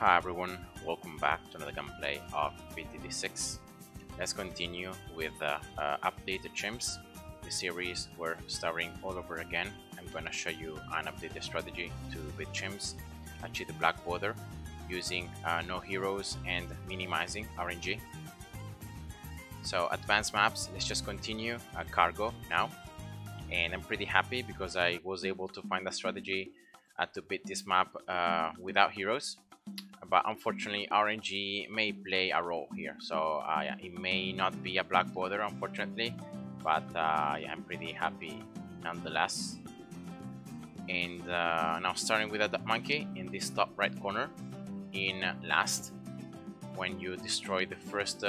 Hi everyone, welcome back to another gameplay of BTD6. Let's continue with updated chimps. The series we're starting all over again. I'm gonna show you an updated strategy to beat chimps, achieve the black border using no heroes and minimizing RNG. So advanced maps, let's just continue cargo now. And I'm pretty happy because I was able to find a strategy to beat this map without heroes. But unfortunately RNG may play a role here, so yeah, it may not be a black border unfortunately, but yeah, I'm pretty happy nonetheless. And now starting with a monkey in this top right corner in last. When you destroy the first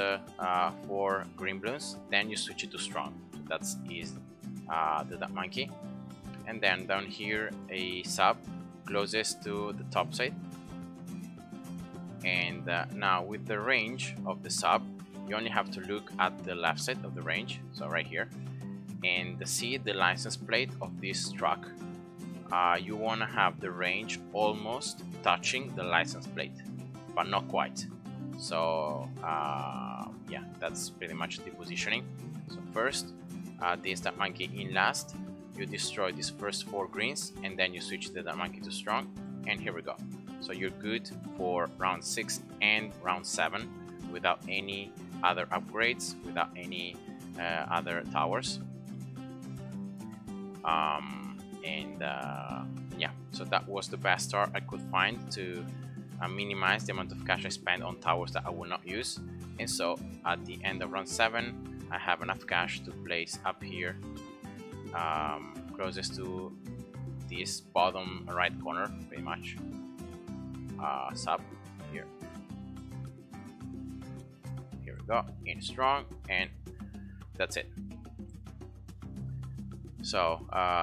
4 green balloons, then you switch it to strong. So that is the monkey. And then down here a sub closest to the top side. And now with the range of the sub, you only have to look at the left side of the range, so right here, and see the license plate of this truck. You want to have the range almost touching the license plate, but not quite. So yeah, that's pretty much the positioning. So first this that monkey in last, you destroy these first 4 greens, and then you switch the monkey to strong, and here we go. So you're good for round 6 and round 7 without any other upgrades, without any other towers. Yeah, so that was the best start I could find to minimize the amount of cash I spend on towers that I will not use. And so at the end of round 7, I have enough cash to place up here, closest to this bottom right corner, pretty much. Sub here. Here we go, in strong, and that's it. So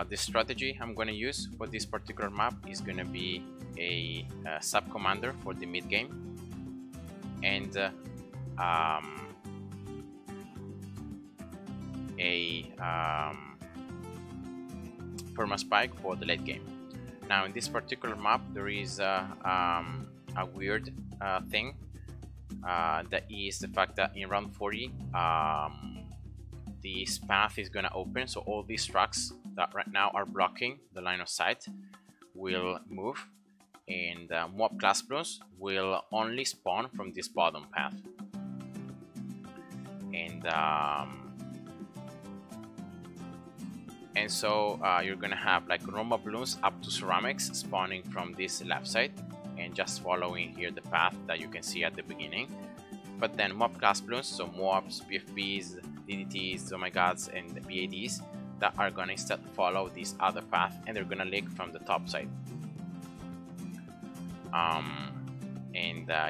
this strategy I'm going to use for this particular map is going to be a sub commander for the mid game, and a perma spike for the late game. Now in this particular map there is a weird thing that is the fact that in round 40 this path is gonna open, so all these trucks that right now are blocking the line of sight will move, and mob class Bloons will only spawn from this bottom path. And so you're gonna have like normal Bloons up to ceramics spawning from this left side and just following here the path that you can see at the beginning. But then mob class Bloons, so mobs, BFBs, DDTs, oh my gods, and BADs that are gonna instead follow this other path, and they're gonna leak from the top side.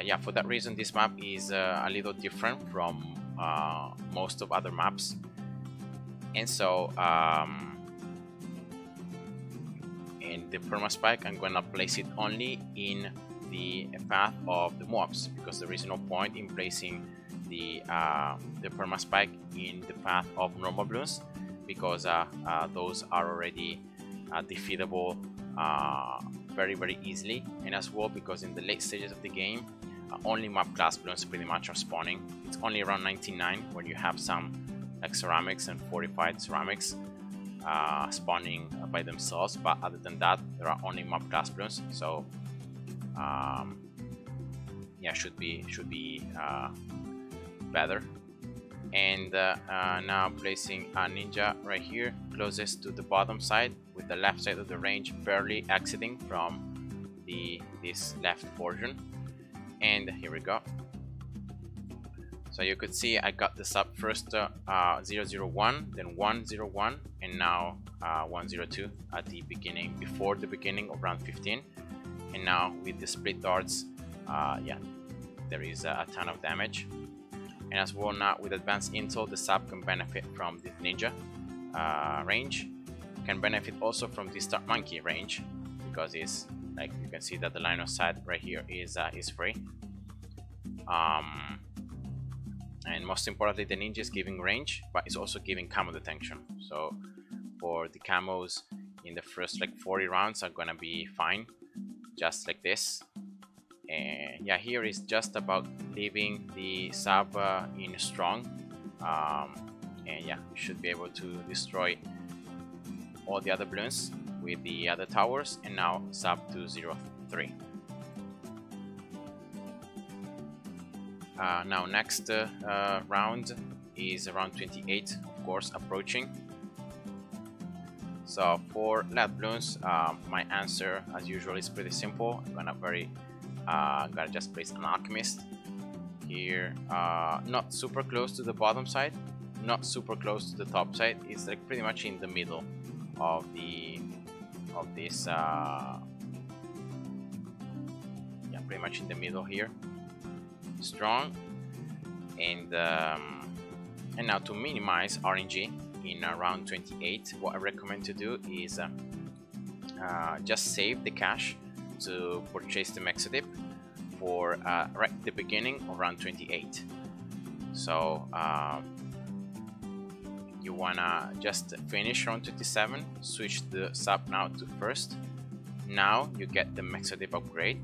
Yeah, for that reason this map is a little different from most of other maps. And so in the perma spike I'm gonna place it only in the path of the mobs, because there is no point in placing the perma spike in the path of normal Bloons, because those are already defeatable very easily, and as well because in the late stages of the game only mob class Bloons pretty much are spawning. It's only around 99 when you have some like ceramics and fortified ceramics spawning by themselves, but other than that there are only mob class Bloons. So yeah, should be better. And now placing a ninja right here closest to the bottom side, with the left side of the range barely exiting from this left portion. And here we go. So you could see I got this up first 001, then 101, and now 102 at the beginning, before the beginning of round 15. And now with the split darts, yeah, there is a ton of damage. And as well now with advanced intel, the sub can benefit from the ninja range, can benefit also from the start monkey range, because it's like you can see that the line of sight right here is free. And most importantly, the ninja is giving range, but it's also giving camo detection. So for the camos in the first like 40 rounds are gonna be fine, just like this. And yeah, here is just about leaving the sub in strong, and yeah, you should be able to destroy all the other balloons with the other towers. And now sub 203. Now next round is round 28, of course, approaching. So for lead balloons, my answer as usual is pretty simple. I'm gonna just place an alchemist here, not super close to the bottom side, not super close to the top side. It's like pretty much in the middle of this yeah, pretty much in the middle here. Strong. And now to minimize RNG in round 28, what I recommend to do is just save the cash to purchase the Mexodip for right at the beginning of round 28. So you wanna just finish round 27, switch the sub now to first. Now you get the Mexodip upgrade,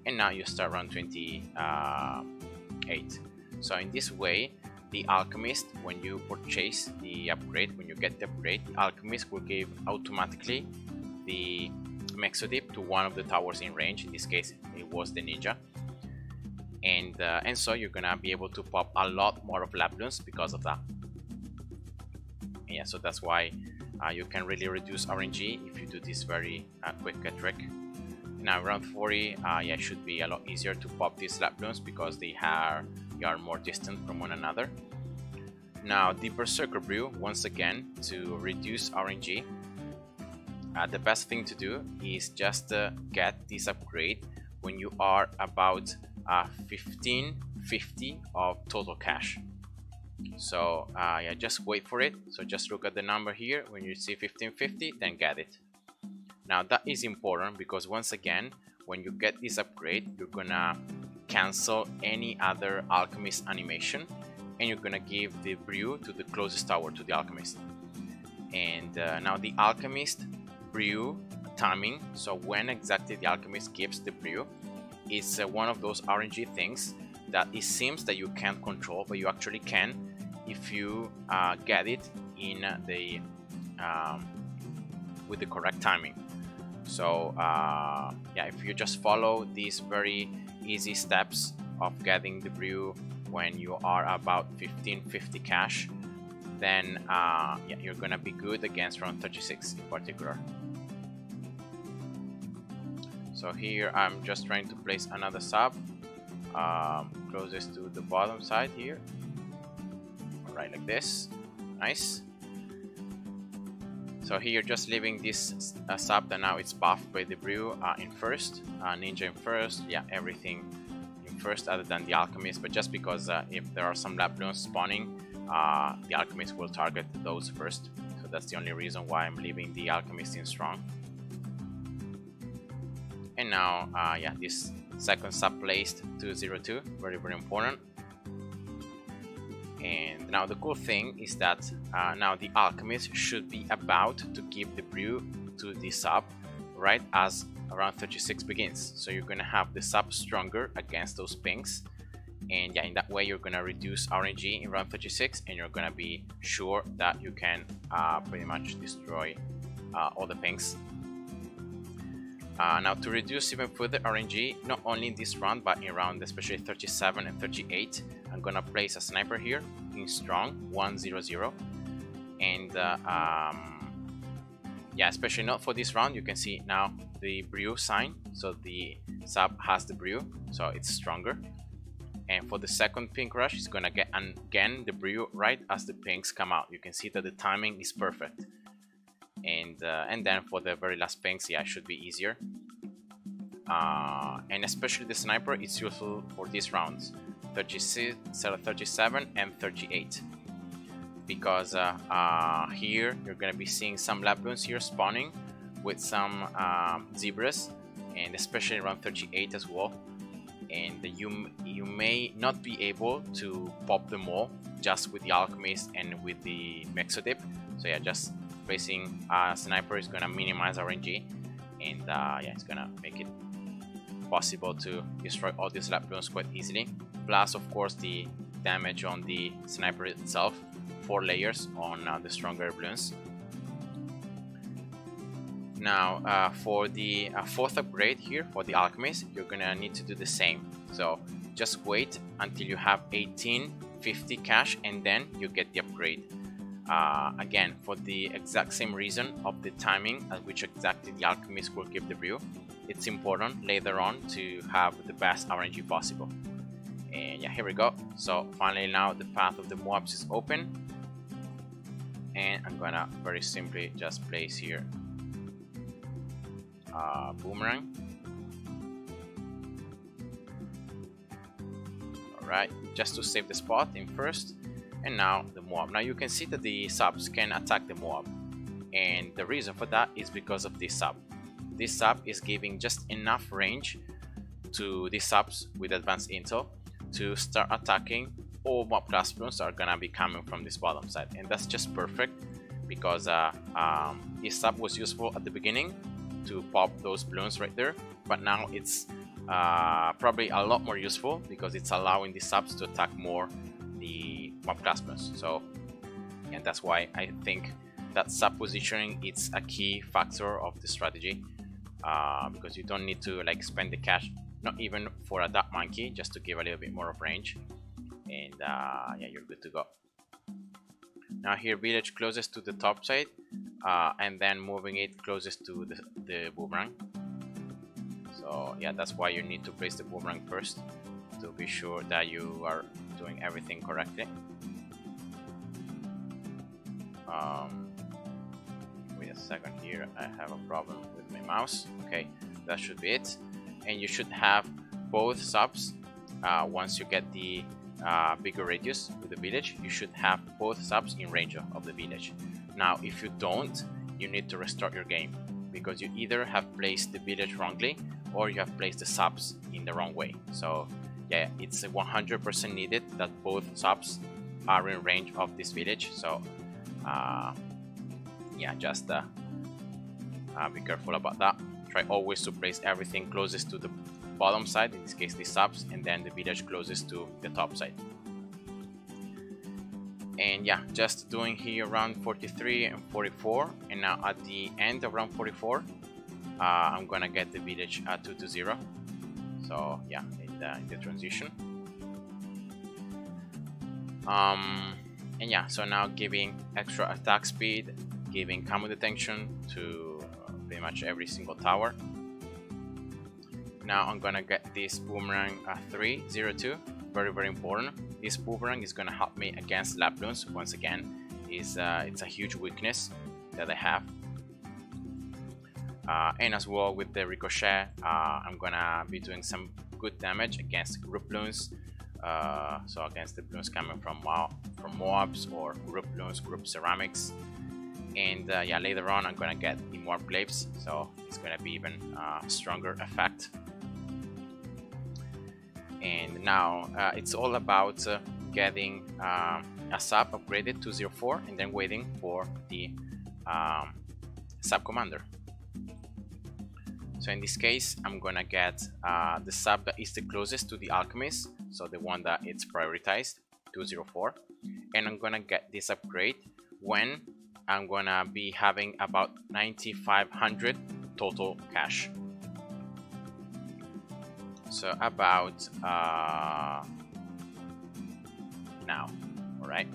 and now you start round 28. So in this way, the alchemist, when you purchase the upgrade, when you get the upgrade, the alchemist will give automatically the Mexodip to one of the towers in range. In this case, it was the ninja, and so you're gonna be able to pop a lot more of lab balloons because of that. And yeah, so that's why you can really reduce RNG if you do this very quick trick. Now round 40, yeah, it should be a lot easier to pop these lab balloons because they are more distant from one another. Now the Berserker Brew, once again, to reduce RNG, the best thing to do is just get this upgrade when you are about 1550 of total cash. So yeah, just wait for it. So just look at the number here. When you see 1550, then get it. Now that is important because once again, when you get this upgrade, you're gonna cancel any other alchemist animation, and you're gonna give the brew to the closest tower to the alchemist. And now the alchemist brew timing, so when exactly the alchemist gives the brew, is one of those RNG things that it seems that you can't control, but you actually can if you get it in the with the correct timing. So yeah, if you just follow these very easy steps of getting the brew when you are about 1550 cash, then yeah, you're gonna be good against round 36 in particular. So here I'm just trying to place another sub closest to the bottom side here, right like this. Nice. So here just leaving this sub that now it's buffed by the brew in first, ninja in first, yeah, everything in first other than the alchemist, but just because if there are some lab balloons spawning, the alchemist will target those first. So that's the only reason why I'm leaving the alchemist in strong. And now yeah, this second sub placed 202, very important. And now the cool thing is that now the alchemist should be about to give the brew to the sub right as around 36 begins. So you're gonna have the sub stronger against those pings, and yeah, in that way you're gonna reduce RNG in round 36, and you're gonna be sure that you can pretty much destroy all the pings. Now to reduce even further RNG, not only in this round but in round especially 37 and 38, I'm gonna place a sniper here in strong 100, and yeah, especially not for this round. You can see now the brew sign, so the sub has the brew, so it's stronger. And for the second pink rush, it's gonna get again the brew right as the pinks come out. You can see that the timing is perfect. And then for the very last pinks, yeah, it should be easier. And especially the sniper, it's useful for these rounds 36, 37 and 38, because here you're gonna be seeing some lab balloons here spawning with some zebras, and especially around 38 as well. And you may not be able to pop them all just with the alchemist and with the Mexodip. So yeah, just placing a sniper is gonna minimize RNG, and yeah, it's gonna make it possible to destroy all these lab Bloons quite easily. Plus, of course, the damage on the sniper itself, 4 layers on the stronger Bloons. Now, for the 4th upgrade here for the alchemist, you're gonna need to do the same. So just wait until you have 1850 cash, and then you get the upgrade. Again, for the exact same reason of the timing at which exactly the alchemist will give the brew, it's important later on to have the best RNG possible. And yeah, here we go. So finally now the path of the Moabs is open, and I'm gonna very simply just place here boomerang. Alright, just to save the spot in first. And now the Moab. Now you can see that the subs can attack the Moab, and the reason for that is because of this sub. This sub is giving just enough range to the subs with advanced intel to start attacking all Moab class Bloons that are gonna be coming from this bottom side, and that's just perfect because this sub was useful at the beginning to pop those Bloons right there, but now it's probably a lot more useful because it's allowing the subs to attack more the Moab class Bloons. So, and that's why I think that sub positioning is a key factor of the strategy, because you don't need to like spend the cash, not even for a duck monkey, just to give a little bit more of range, and yeah, you're good to go. Now here, village closest to the top side, and then moving it closest to the boomerang. So yeah, that's why you need to place the boomerang first to be sure that you are doing everything correctly. Wait a second here, I have a problem with my mouse. Okay, that should be it. And you should have both subs. Once you get the bigger radius with the village, you should have both subs in range of the village. Now if you don't, you need to restart your game, because you either have placed the village wrongly or you have placed the subs in the wrong way. So yeah, it's 100% needed that both subs are in range of this village. So yeah, just be careful about that. Try always to place everything closest to the bottom side, in this case the subs, and then the village closest to the top side. And yeah, just doing here around 43 and 44, and now at the end of round 44 I'm gonna get the village at 2-0. So yeah, in the transition. And yeah, so now giving extra attack speed, giving camo detection to pretty much every single tower. Now I'm gonna get this boomerang 302, very important. This boomerang is gonna help me against lab Bloons. Once again, it's a huge weakness that I have. And as well with the ricochet, I'm gonna be doing some good damage against group Bloons. So against the Bloons coming from Moabs or group Bloons, group ceramics. And yeah, later on I'm gonna get the Moab glaives, so it's gonna be even stronger effect. And now it's all about getting a sub upgraded to 04 and then waiting for the sub commander. So in this case, I'm gonna get the sub that is the closest to the alchemist, so the one that it's prioritized, 204, and I'm gonna get this upgrade when I'm gonna be having about 9,500 total cash. So about now, all right.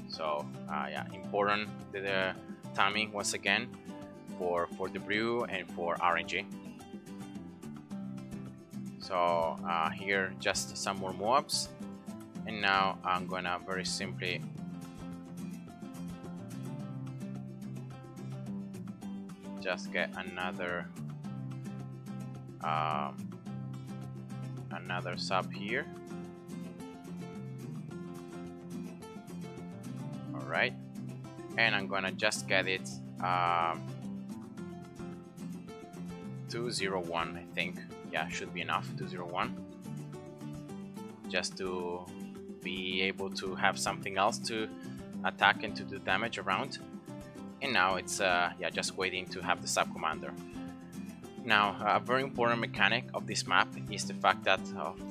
So yeah, important the timing once again for the brew and for RNG. So here just some more Moabs, and now I'm gonna very simply just get another sub here. All right, and I'm gonna just get it 201, I think. Yeah, should be enough. 201, just to be able to have something else to attack and to do damage around. And now it's yeah, just waiting to have the sub commander. Now, a very important mechanic of this map is the fact that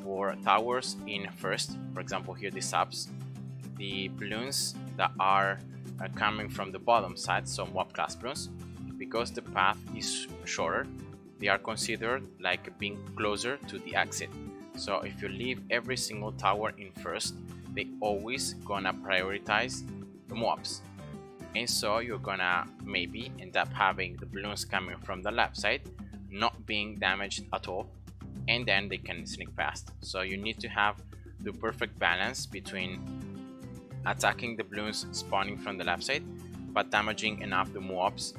for towers in first, for example here the subs, the balloons that are coming from the bottom side, so mob class balloons, because the path is shorter, they are considered like being closer to the exit. So if you leave every single tower in first, they always gonna prioritize the mobs, and so you're gonna maybe end up having the balloons coming from the left side not being damaged at all, and then they can sneak past. So you need to have the perfect balance between attacking the balloons spawning from the left side but damaging enough the mobs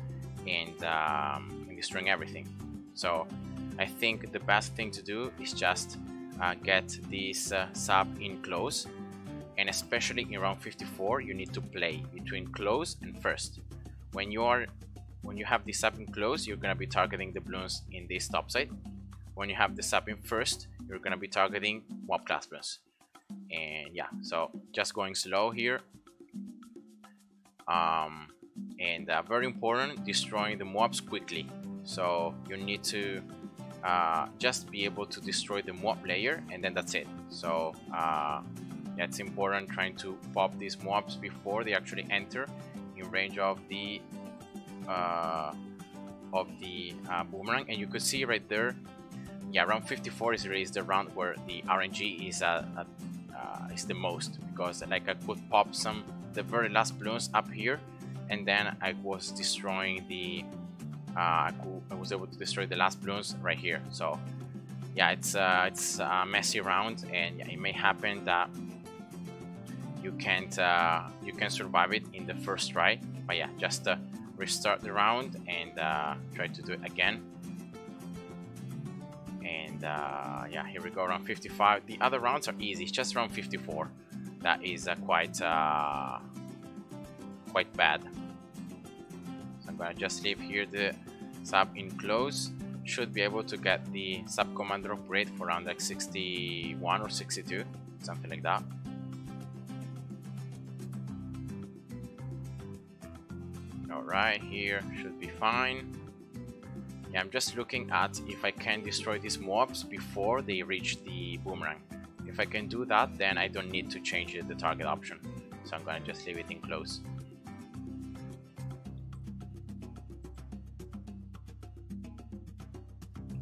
and destroying everything. So I think the best thing to do is just get this sub in close, and especially in round 54 you need to play between close and first. When you have the sub in close, you're gonna be targeting the balloons in this top side. When you have the sub in first, you're gonna be targeting mob class balloons. And yeah, so just going slow here. And very important, destroying the mobs quickly. So you need to just be able to destroy the mob layer, and then that's it. So yeah, it's important trying to pop these mobs before they actually enter in range of the boomerang. And you could see right there, yeah, round 54 is the round where the RNG is the most, because like I could pop the very last balloons up here, and then I was destroying the I was able to destroy the last balloons right here. So yeah, it's a messy round, and yeah, it may happen that you can survive it in the first try, but yeah, just restart the round and try to do it again. And yeah, here we go, round 55. The other rounds are easy, it's just round 54 that is quite bad. So I'm gonna just leave here the sub in close. Should be able to get the sub commander upgrade for around like 61 or 62, something like that. Alright, here should be fine. Yeah, I'm just looking at if I can destroy these mobs before they reach the boomerang. If I can do that, then I don't need to change the target option. So I'm gonna just leave it in close.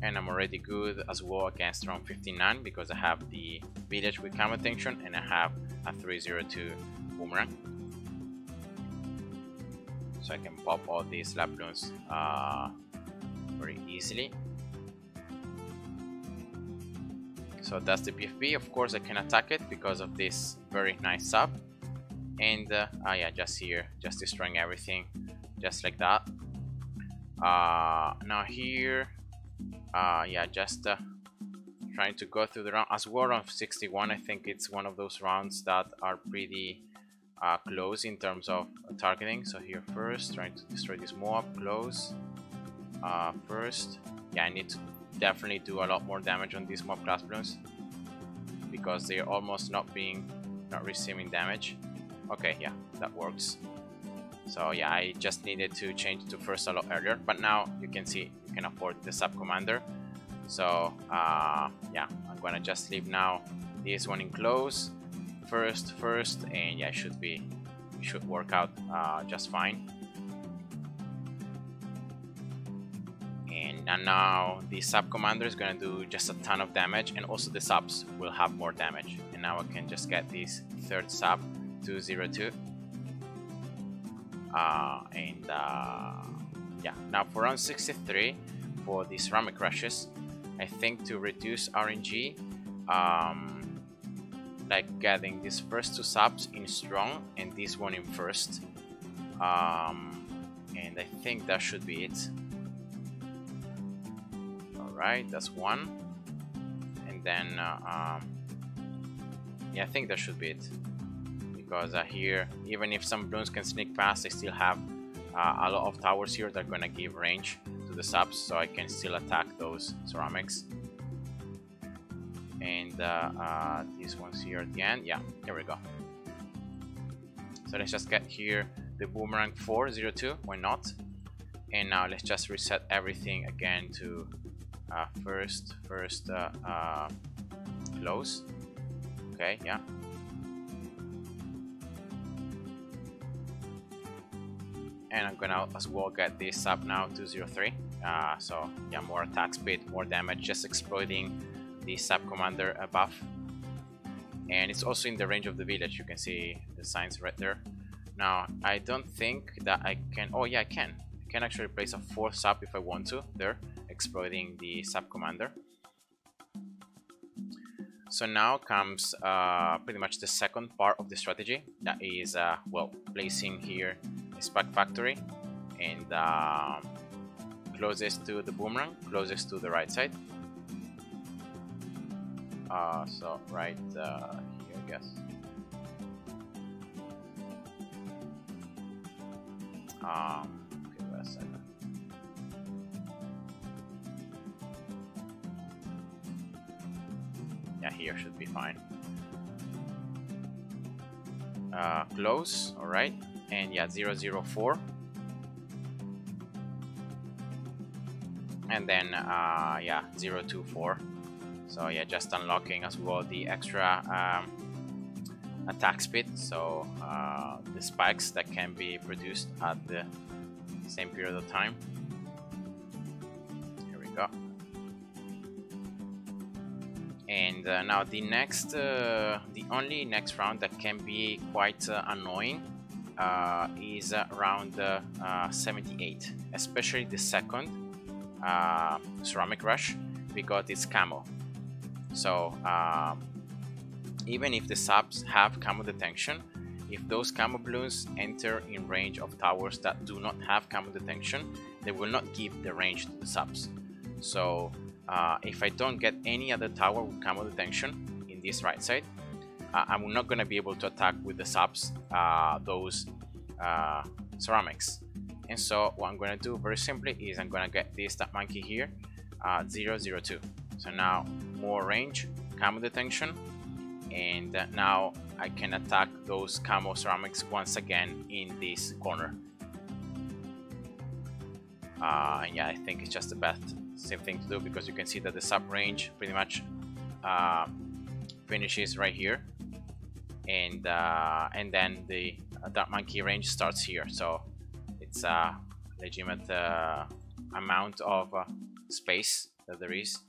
And I'm already good as well against round 59 because I have the village with camera attention and I have a 302 boomerang. So I can pop all these lab balloons very easily. So that's the BFB. Of course I can attack it because of this very nice sub. And yeah, just here, just destroying everything just like that. Now here, yeah, just trying to go through the round as well. Round 61, I think it's one of those rounds that are pretty close in terms of targeting. So here first, trying to destroy this mob, close. First, yeah, I need to definitely do a lot more damage on these mob class balloons because they're almost not receiving damage. Okay, yeah, that works. So yeah, I just needed to change to first a lot earlier, but now you can see you can afford the sub commander. So yeah, I'm gonna just leave now this one in close first, and yeah, it should work out just fine. And now the sub commander is gonna do just a ton of damage, and also the subs will have more damage. And now I can just get this third sub 202. Yeah, now for round 63 for the ceramic crashes, I think to reduce RNG, like getting these first two subs in strong and this one in first, and I think that should be it. Alright, that's one, and then yeah, I think that should be it. Because here, even if some balloons can sneak past, I still have a lot of towers here that are gonna give range to the subs, so I can still attack those ceramics. And these ones here at the end, yeah, here we go. So let's just get here the boomerang 402, why not? And now let's just reset everything again to first close. Okay, yeah. And I'm gonna as well get this up now to 0.3. So yeah, more attack speed, more damage, just exploiting the sub commander buff. And it's also in the range of the village. You can see the signs right there. Now I don't think that I can. Oh yeah, I can actually place a 4th sub if I want to there, exploiting the sub commander. So now comes pretty much the second part of the strategy, that is well, placing here a spike factory and closest to the boomerang, closest to the right side. So right here, I guess. Okay, wait a second. Yeah, here should be fine. Close, all right, and yeah, 0.04, and then yeah, 0.24. So yeah, just unlocking as well the extra attack speed, so the spikes that can be produced at the same period of time. Here we go. And now the next, the only next round that can be quite annoying is round 78, especially the second ceramic rush, because it's camo. So even if the subs have camo detection, if those camo balloons enter in range of towers that do not have camo detection, they will not give the range to the subs. So if I don't get any other tower with camo detection in this right side, I'm not going to be able to attack with the subs those ceramics. And so what I'm going to do very simply is I'm going to get this that monkey here, 0.02. So now more range, camo detection, and now I can attack those camo ceramics once again in this corner. And yeah, I think it's just the best same thing to do, because you can see that the sub range pretty much finishes right here, and then the dark monkey range starts here. So it's a legitimate amount of space that there is.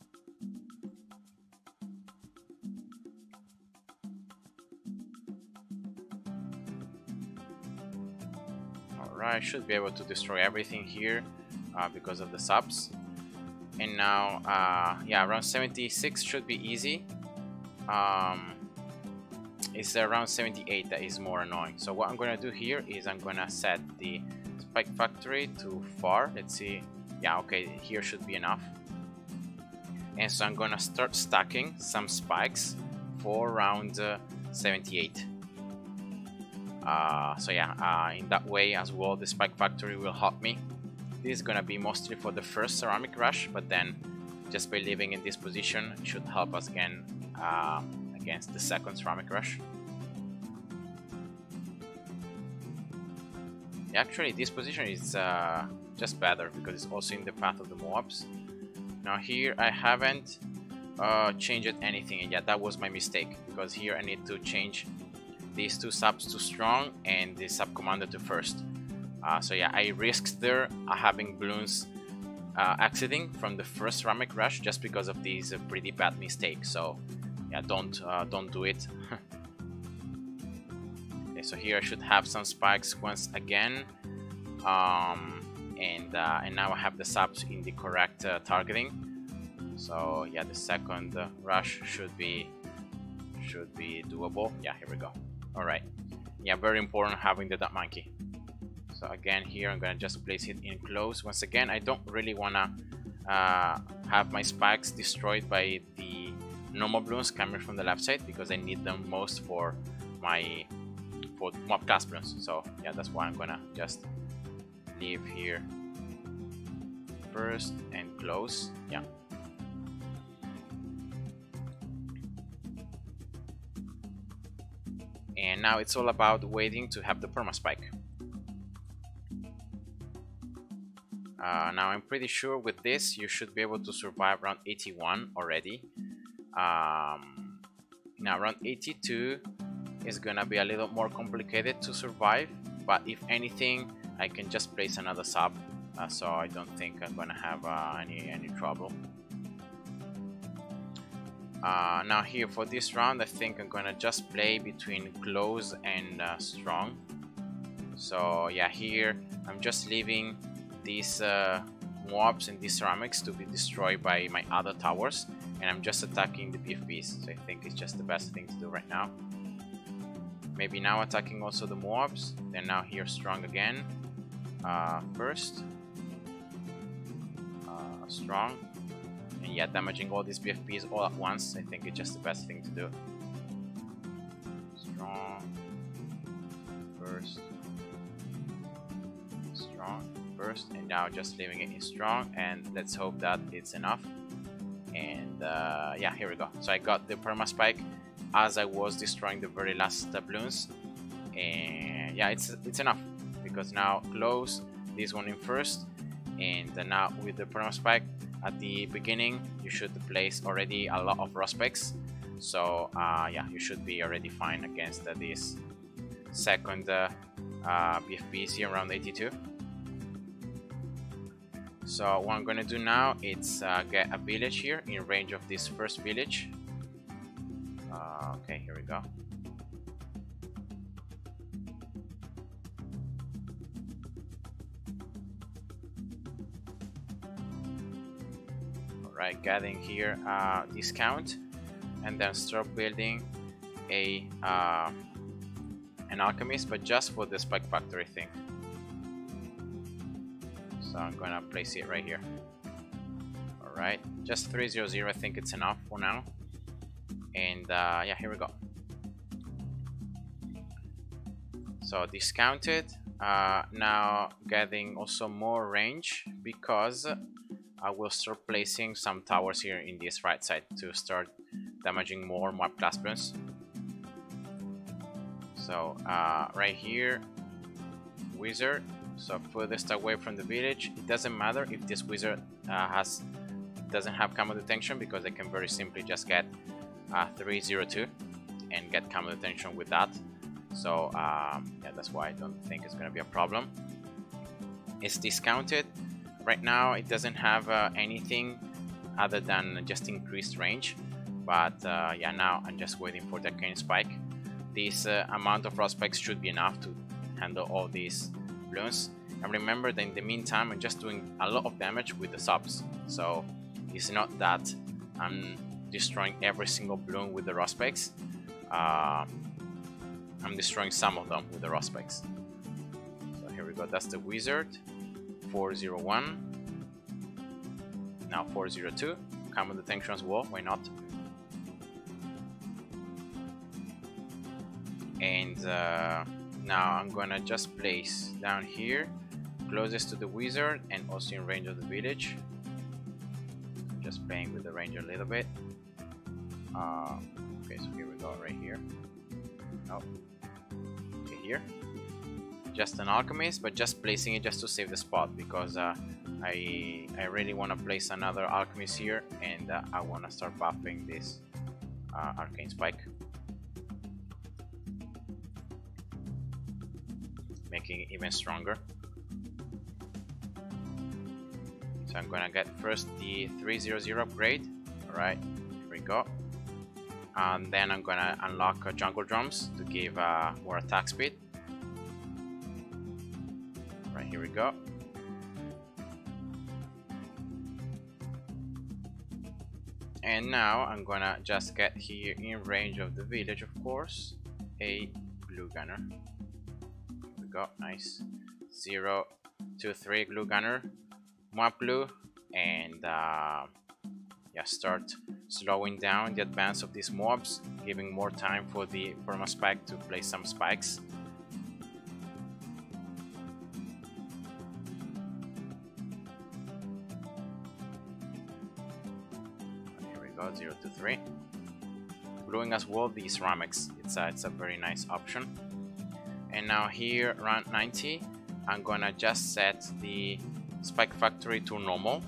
Alright, should be able to destroy everything here because of the subs. And now yeah, around 76 should be easy. It's around 78 that is more annoying. So what I'm gonna do here is I'm gonna set the spike factory to far. Let's see. Yeah, okay, here should be enough. And so I'm gonna start stacking some spikes for round 78. So yeah, in that way as well, the spike factory will help me. This is gonna be mostly for the first ceramic rush, but then just by living in this position it should help us again against the second ceramic rush. Actually, this position is just better because it's also in the path of the mobs. Now here I haven't changed anything, and yeah, that was my mistake, because here I need to change these two subs to strong and the sub commander to first. So yeah, I risked there having Bloons exiting from the first ceramic rush just because of these pretty bad mistakes. So yeah, don't do it. Okay, so here I should have some spikes once again, and now I have the subs in the correct targeting. So yeah, the second rush should be doable. Yeah, here we go. All right. Yeah, very important having the dark monkey. So again, here I'm gonna just place it in close. Once again, I don't really wanna have my spikes destroyed by the normal balloons coming from the left side, because I need them most for mob cast balloons. So yeah, that's why I'm gonna just leave here first and close. Yeah. And now it's all about waiting to have the perma spike. Now I'm pretty sure with this you should be able to survive round 81 already. Now round 82 is gonna be a little more complicated to survive, but if anything I can just place another sub, so I don't think I'm gonna have any trouble. Now here for this round I think I'm gonna just play between close and strong. So yeah, here I'm just leaving these mobs and these ceramics to be destroyed by my other towers, and I'm just attacking the BFBs. So I think it's just the best thing to do right now. Maybe now attacking also the mobs, then now here strong again. First strong, and yeah, damaging all these BFBs all at once. I think it's just the best thing to do. Strong first, strong first, and now just leaving it in strong, and let's hope that it's enough. And yeah, here we go. So I got the perma spike as I was destroying the very last Bloons, and yeah, it's enough, because now close this one in first, and now with the perma spike at the beginning you should place already a lot of prospects. So yeah, you should be already fine against this second BFBs here around 82. So what I'm gonna do now is get a village here in range of this first village. Okay, here we go. Alright, getting here discount, and then start building a an alchemist, but just for the spike factory thing. So I'm gonna place it right here. Alright, just 300, I think it's enough for now. And yeah, here we go. So discounted, now getting also more range, because I will start placing some towers here in this right side to start damaging more mob class Bloons. So right here, wizard. So furthest away from the village. It doesn't matter if this wizard doesn't have camo detection, because I can very simply just get 302 and get camo detection with that. So yeah, that's why I don't think it's gonna be a problem. It's discounted right now. It doesn't have anything other than just increased range, but yeah, now I'm just waiting for the cane spike. This amount of prospects should be enough to handle all these Bloons. And remember that in the meantime I'm just doing a lot of damage with the subs, so it's not that I'm destroying every single Bloon with the Rospects. I'm destroying some of them with the Rospects. So here we go, that's the wizard. 401, now 402, camo detection as well, why not? And now I'm gonna just place down here closest to the wizard and also in range of the village. Just playing with the range a little bit. Okay, so here we go, right here. Oh, okay, here. Just an alchemist, but just placing it just to save the spot, because I really want to place another alchemist here, and I want to start buffing this arcane spike, making it even stronger. So I'm gonna get first the 300 upgrade. Alright, here we go. And then I'm gonna unlock jungle drums to give more attack speed. Right, here we go. And now I'm gonna just get here in range of the village, of course, a glue gunner. Here we go, nice. 0, 2, 3 glue gunner. Mob glue, and yeah, start slowing down the advance of these mobs, giving more time for the perma spike to place some spikes. Here we go, 0, 2, 3. Gluing as well the ceramics, it's a very nice option. And now here around 90, I'm gonna just set the Spike Factory to normal,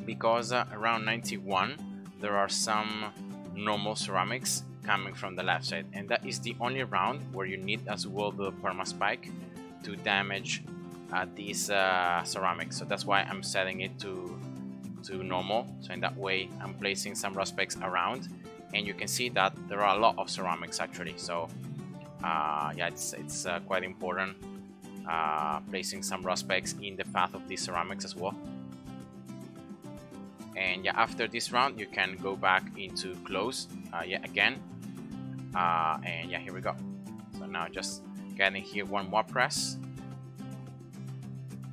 because around 91 there are some normal ceramics coming from the left side, and that is the only round where you need as well the perma spike to damage these ceramics. So that's why I'm setting it to normal, so in that way I'm placing some rust spikes around, and you can see that there are a lot of ceramics actually. So yeah, it's quite important placing some rust spikes in the path of these ceramics as well. And yeah, after this round you can go back into close yet again, and yeah, here we go. So now just getting here one more press,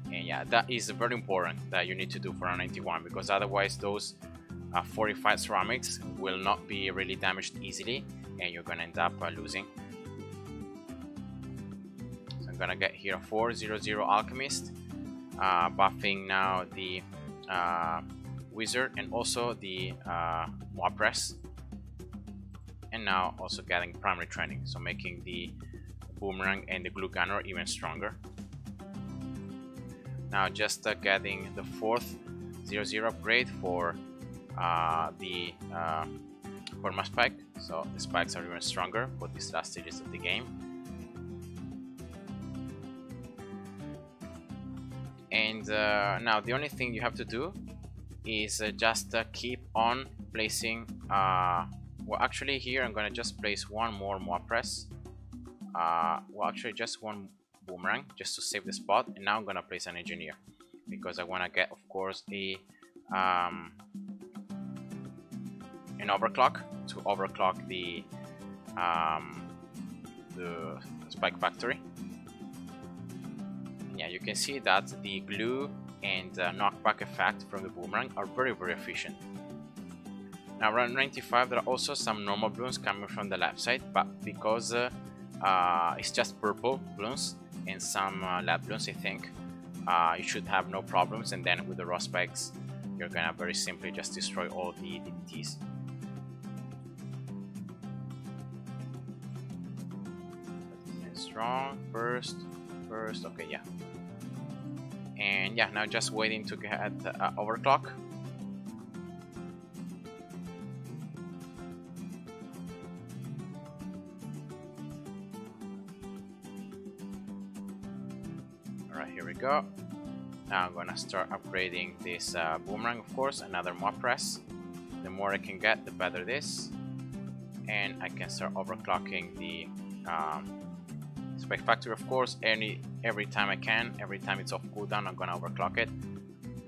and yeah, that is very important that you need to do for round 91, because otherwise those 45 ceramics will not be really damaged easily, and you're gonna end up losing. So I'm gonna get here a 400 Alchemist, buffing now the Wizard and also the Mob Press, and now also getting primary training, so making the Boomerang and the Glue Gunner even stronger. Now just getting the 4th 00 upgrade for the Perma Spike, so the spikes are even stronger for these last stages of the game. And now the only thing you have to do is just keep on placing well, actually here I'm gonna just place one more Mob Press, well actually just one Boomerang just to save the spot, and now I'm gonna place an Engineer because I want to get of course a an overclock to overclock the Spike Factory. And yeah, you can see that the glue and knockback effect from the Boomerang are very efficient. Now around 95 there are also some normal Bloons coming from the left side, but because it's just purple Bloons and some lab Bloons, I think you should have no problems, and then with the raw spikes you're gonna very simply just destroy all the DDTs. Strong first, okay, yeah. And yeah, now just waiting to get overclock. Alright, here we go. Now I'm gonna start upgrading this Boomerang, of course, another Mob Press. The more I can get, the better it is. And I can start overclocking the Spike Factory, of course, every time I can. Every time it's off cooldown, I'm gonna overclock it.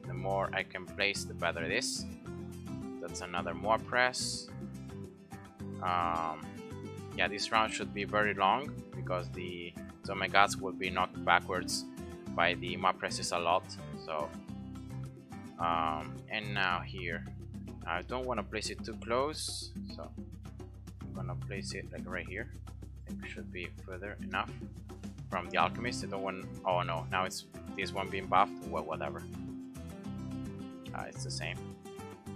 The more I can place, the better it is. That's another Mob Press. Yeah, this round should be very long because the Gods will be knocked backwards by the Mob Presses a lot. So, and now here, I don't want to place it too close, so I'm gonna place it like right here. I think it should be further enough from the Alchemist. I don't want. Oh no, now it's this one being buffed. Well, whatever. It's the same.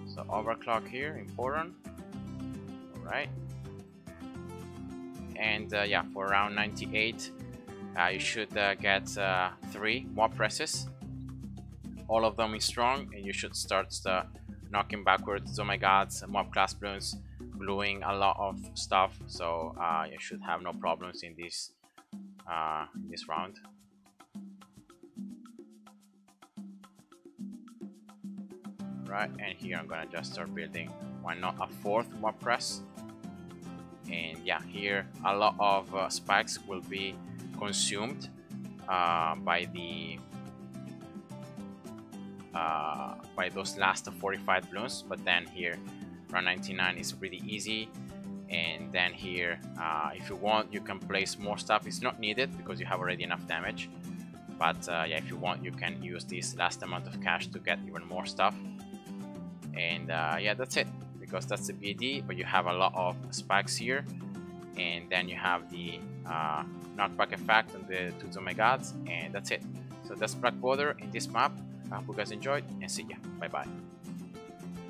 So overclock here, important. All right. And yeah, for round 98, you should get 3 Mob Presses. All of them is strong, and you should start knocking backwards Gods, Mob Class Bloons, gluing a lot of stuff. So you should have no problems in this round. Right, and here I'm gonna just start building, why not a 4th Mob Press. And yeah, here a lot of spikes will be consumed by those last 45 Bloons, but then here round 99 is pretty easy. And then here if you want, you can place more stuff. It's not needed because you have already enough damage, but yeah, if you want, you can use this last amount of cash to get even more stuff. And yeah, that's it, because that's the BD, but you have a lot of spikes here, and then you have the knockback effect on the 2 Gods, and that's it. So that's Black Border in this map. I hope you guys enjoyed, and see ya. Bye bye.